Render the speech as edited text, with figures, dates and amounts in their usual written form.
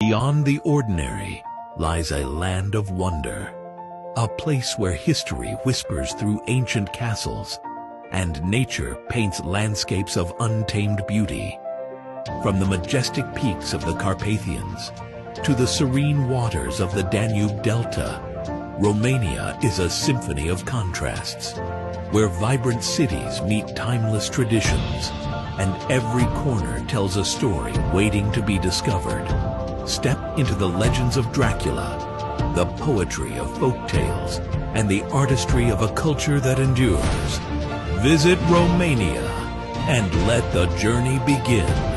Beyond the ordinary lies a land of wonder, a place where history whispers through ancient castles and nature paints landscapes of untamed beauty. From the majestic peaks of the Carpathians to the serene waters of the Danube Delta, Romania is a symphony of contrasts, where vibrant cities meet timeless traditions, and every corner tells a story waiting to be discovered. Step into the legends of Dracula, the poetry of folk tales, and the artistry of a culture that endures. Visit Romania and let the journey begin.